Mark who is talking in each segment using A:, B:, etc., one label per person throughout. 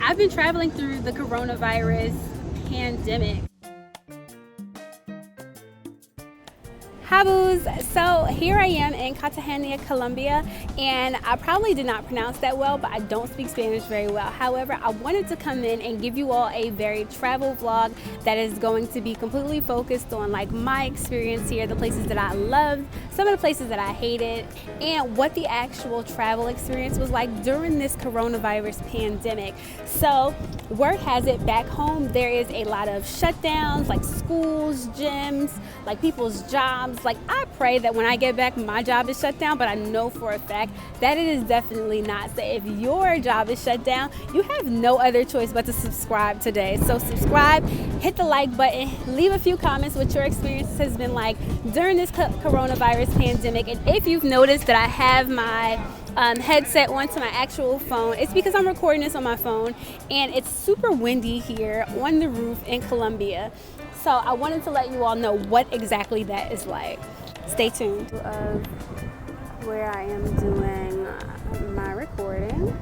A: I've been traveling through the coronavirus pandemic. Hi boos, so here I am in Cartagena, Colombia, and I probably did not pronounce that well, but I don't speak Spanish very well. However, I wanted to come in and give you all a very travel vlog that is going to be completely focused on like my experience here, the places that I loved, some of the places that I hated, and what the actual travel experience was like during this coronavirus pandemic. So word has it, back home there is a lot of shutdowns, like schools, gyms, like people's jobs. Like, I pray that when I get back my job is shut down, but I know for a fact that it is definitely not. So if your job is shut down, you have no other choice but to subscribe today. So subscribe, hit the like button, leave a few comments what your experience has been like during this coronavirus pandemic. And if you've noticed that I have my headset onto my actual phone, it's because I'm recording this on my phone and it's super windy here on the roof in Colombia. So I wanted to let you all know what exactly that is like. Stay tuned. Of where I am doing my recording.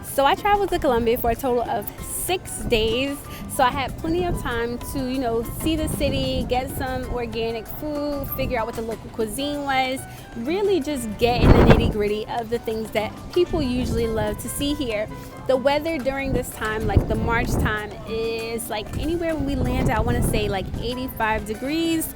A: So I traveled to Colombia for a total of 6 days. So I had plenty of time to, you know, see the city, get some organic food, figure out what the local cuisine was, really just get in the nitty-gritty of the things that people usually love to see here. The weather during this time, like the March time, is like anywhere when we land, I want to say like 85 degrees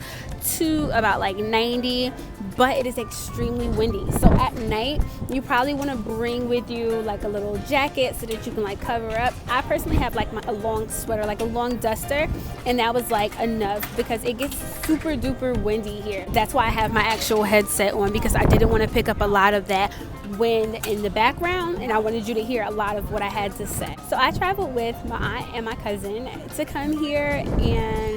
A: to about like 90, but it is extremely windy. So at night, you probably want to bring with you like a little jacket so that you can like cover up. I personally have like a long sweater, like a long duster, and that was like enough because it gets super duper windy here. That's why I have my actual headset on, because I didn't want to pick up a lot of that wind in the background, and I wanted you to hear a lot of what I had to say. So I traveled with my aunt and my cousin to come here, and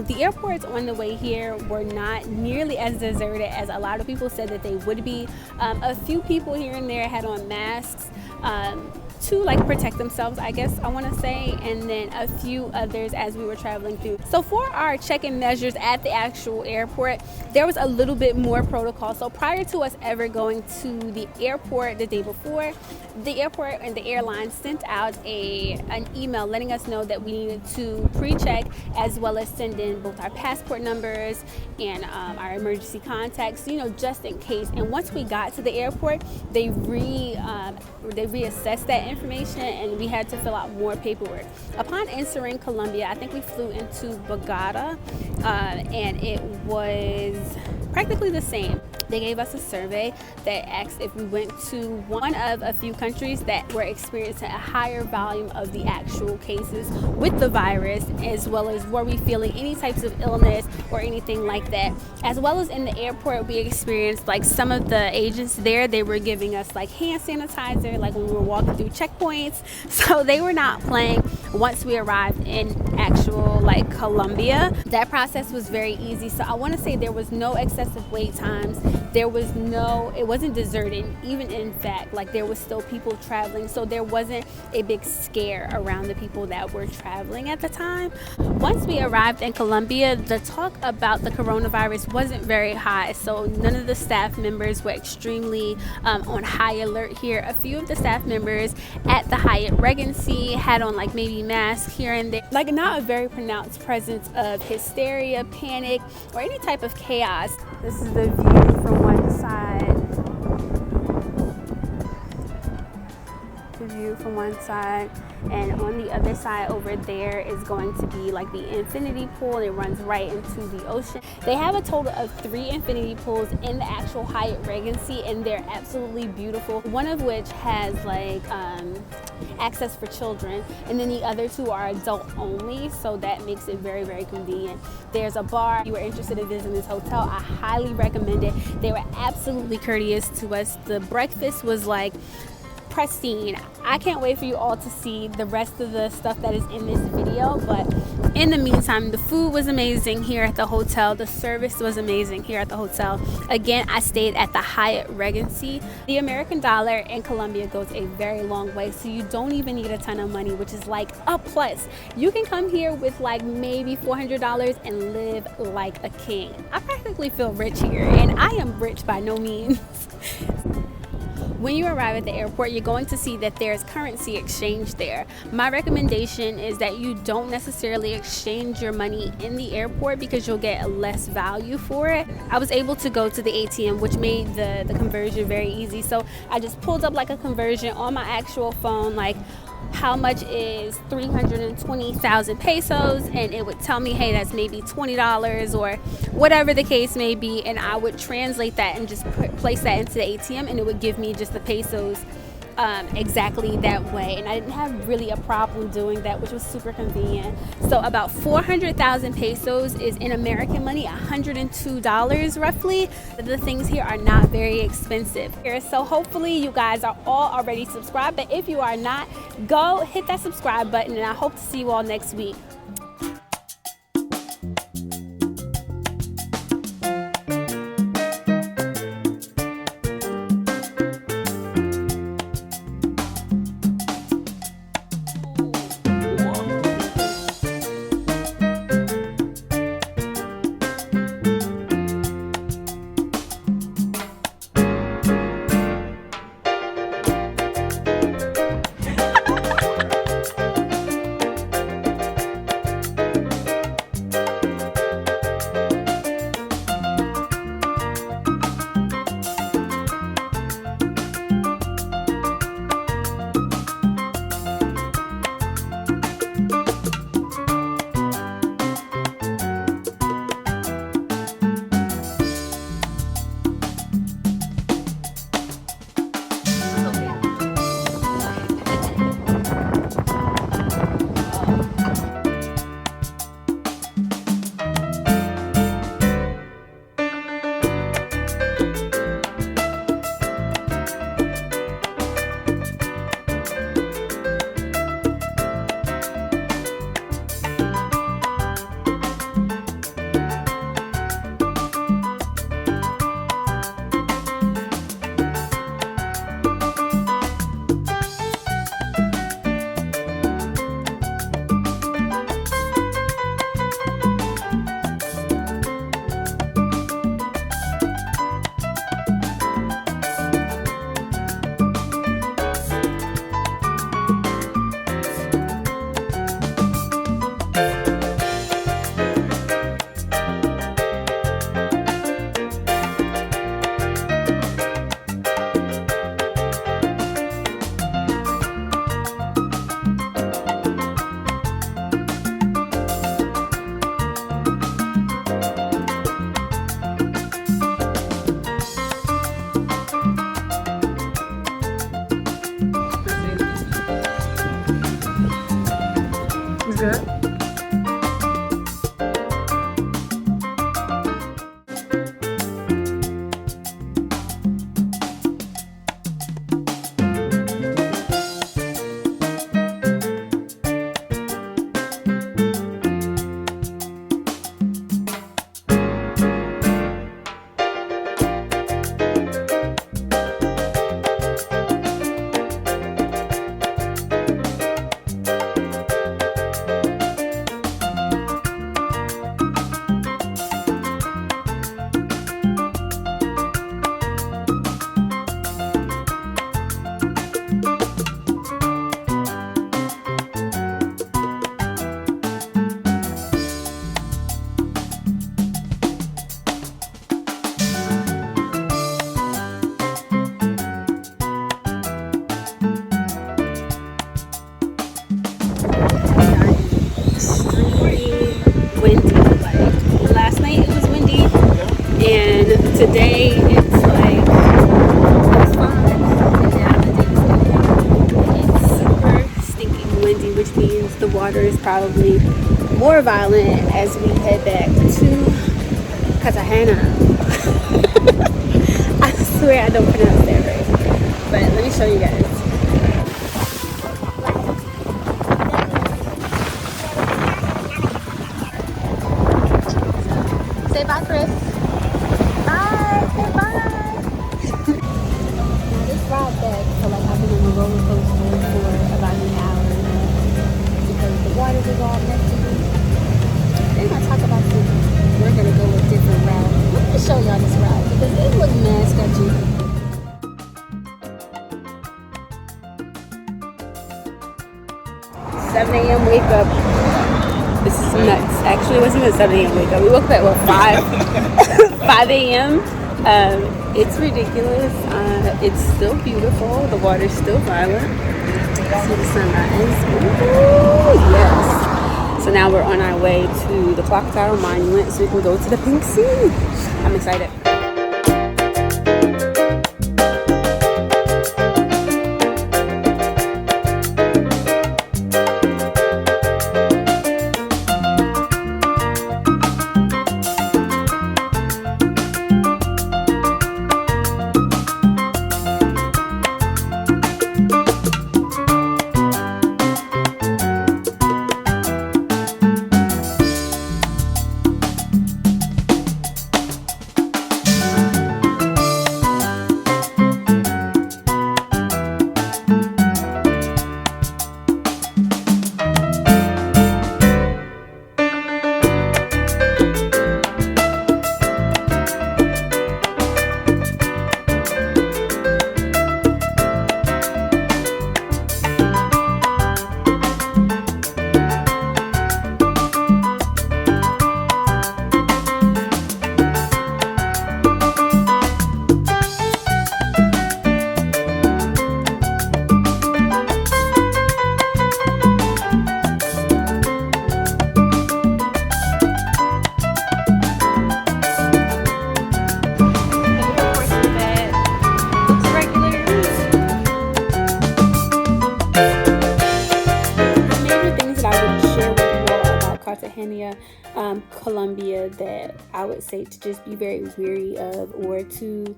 A: the airports on the way here were not nearly as deserted as a lot of people said that they would be. A few people here and there had on masks to like protect themselves, I guess I want to say, and then a few others as we were traveling through. So for our check-in measures at the actual airport, there was a little bit more protocol. So prior to us ever going to the airport the day before, the airport and the airline sent out an email letting us know that we needed to pre-check as well as send in both our passport numbers and our emergency contacts, you know, just in case. And once we got to the airport, they reassessed that information and we had to fill out more paperwork. Upon entering Colombia, I think we flew into Bogota, and it was practically the same. They gave us a survey that asked if we went to one of a few countries that were experiencing a higher volume of the actual cases with the virus, as well as were we feeling any types of illness or anything like that. As well as in the airport, we experienced like some of the agents there, they were giving us like hand sanitizer like when we were walking through checkpoints. So they were not playing. Once we arrived in actual like Colombia, that process was very easy. So I want to say there was no excessive wait times. It wasn't deserted. Even in fact, like there was still people traveling. So there wasn't a big scare around the people that were traveling at the time. Once we arrived in Colombia, the talk about the coronavirus wasn't very high. So none of the staff members were extremely on high alert here. A few of the staff members at the Hyatt Regency had on like maybe masks here and there. Like not a very pronounced presence of hysteria, panic, or any type of chaos. This is the view from one side. The view from one side, and on the other side over there is going to be like the infinity pool. It runs right into the ocean. They have a total of 3 infinity pools in the actual Hyatt Regency, and they're absolutely beautiful. One of which has like access for children, and then the other 2 are adult only, so that makes it very, very convenient. There's a bar. If you were interested in visiting this hotel, I highly recommend it. They were absolutely courteous to us. The breakfast was like pristine. I can't wait for you all to see the rest of the stuff that is in this video, but in the meantime, the food was amazing here at the hotel. The service was amazing here at the hotel. Again, I stayed at the Hyatt Regency. The American dollar in Colombia goes a very long way, so you don't even need a ton of money, which is like a plus. You can come here with like maybe $400 and live like a king. I practically feel rich here, and I am rich by no means. When you arrive at the airport, you're going to see that there's currency exchange there. My recommendation is that you don't necessarily exchange your money in the airport because you'll get less value for it. I was able to go to the ATM, which made the conversion very easy. So I just pulled up like a conversion on my actual phone, like how much is 320,000 pesos, and it would tell me, hey, that's maybe $20 or whatever the case may be, and I would translate that and just place that into the ATM, and it would give me just the pesos exactly that way, and I didn't have really a problem doing that, which was super convenient. So about 400,000 pesos is in American money $102 roughly. The things here are not very expensive here, so hopefully you guys are all already subscribed, but if you are not, go hit that subscribe button, and I hope to see you all next week. Today it's like it's fine. It's super stinking windy, which means the water is probably more violent as we head back to Cartagena. I swear I don't pronounce that right. But let me show you guys. Say bye, Chris. Bye. Say bye. Now this ride back, so like I've been on a roller coaster for about an hour because the water was all messy. They're gonna talk about this. We're gonna go a different route. Let me show y'all this route because it looks mad sketchy. 7 a.m. wake up. This is nuts. Actually, it wasn't even 7 a.m. wake up. We woke up at what, 5 a.m. It's ridiculous. It's still beautiful. The water's still violent. See the sunrise. Ooh, yes. So now we're on our way to the Clock Tower Monument so we can go to the Pink Sea. I'm excited. Cartagena, Colombia, that I would say to just be very weary of, or to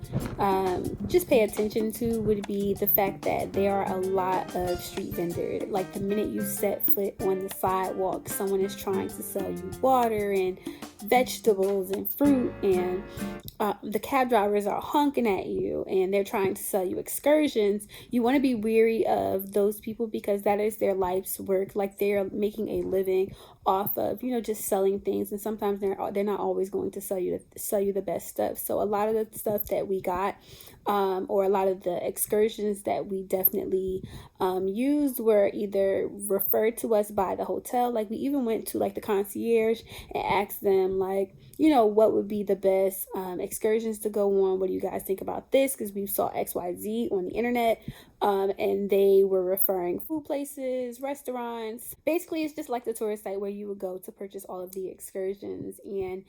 A: just pay attention to, would be the fact that there are a lot of street vendors. Like the minute you set foot on the sidewalk, someone is trying to sell you water and vegetables and fruit, and the cab drivers are honking at you and they're trying to sell you excursions. You want to be weary of those people because that is their life's work. Like they're making a living off of, you know, just selling things, and sometimes they're not always going to sell you the best stuff. So a lot of the stuff that we got, or a lot of the excursions that we definitely used, were either referred to us by the hotel. Like we even went to like the concierge and asked them, like, you know, what would be the best excursions to go on? What do you guys think about this? Because we saw XYZ on the internet, and they were referring food places, restaurants. Basically, it's just like the tourist site where you would go to purchase all of the excursions, and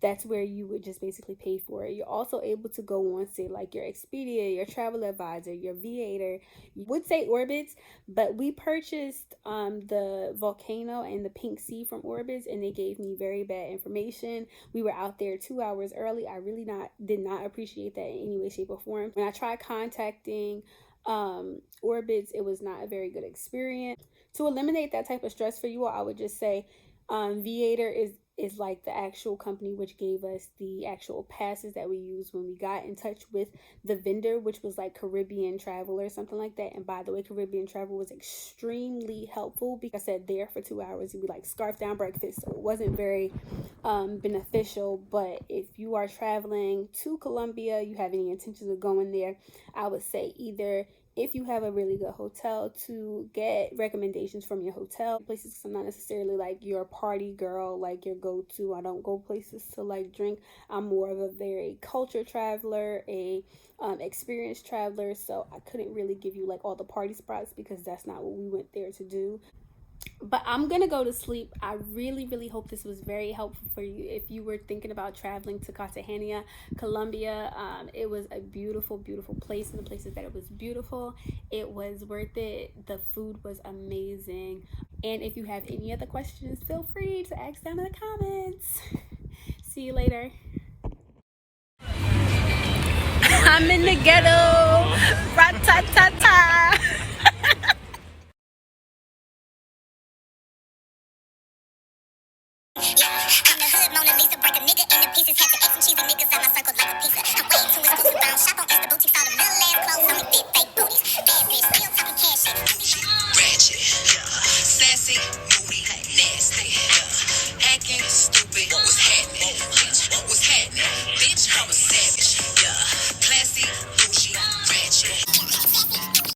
A: that's where you would just basically pay for it. You're also able to go on, say, like your Expedia, your Travel Advisor, your Viator. You would say Orbitz, but we purchased the Volcano and the Pink Sea from Orbitz, and they gave me very bad information. We were out there 2 hours early. I really did not appreciate that in any way, shape, or form. When I tried contacting Orbitz, it was not a very good experience. To eliminate that type of stress for you all, I would just say Viator is like the actual company which gave us the actual passes that we used when we got in touch with the vendor, which was like Caribbean Travel or something like that. And by the way, Caribbean Travel was extremely helpful because I said there for 2 hours, we like scarf down breakfast, so it wasn't very beneficial. But if you are traveling to Colombia, you have any intentions of going there, I would say either, if you have a really good hotel, to get recommendations from your hotel places. I'm not necessarily like your party girl, like your go-to. I don't go places to like drink. I'm more of a very culture traveler, a experienced traveler. So I couldn't really give you like all the party spots because that's not what we went there to do. But I'm gonna go to sleep. I really hope this was very helpful for you if you were thinking about traveling to Cartagena, Colombia. It was a beautiful place, and the places that it was beautiful, it was worth it. The food was amazing. And if you have any other questions, feel free to ask down in the comments. See you later. I'm in the ghetto. Rat-tat-tat.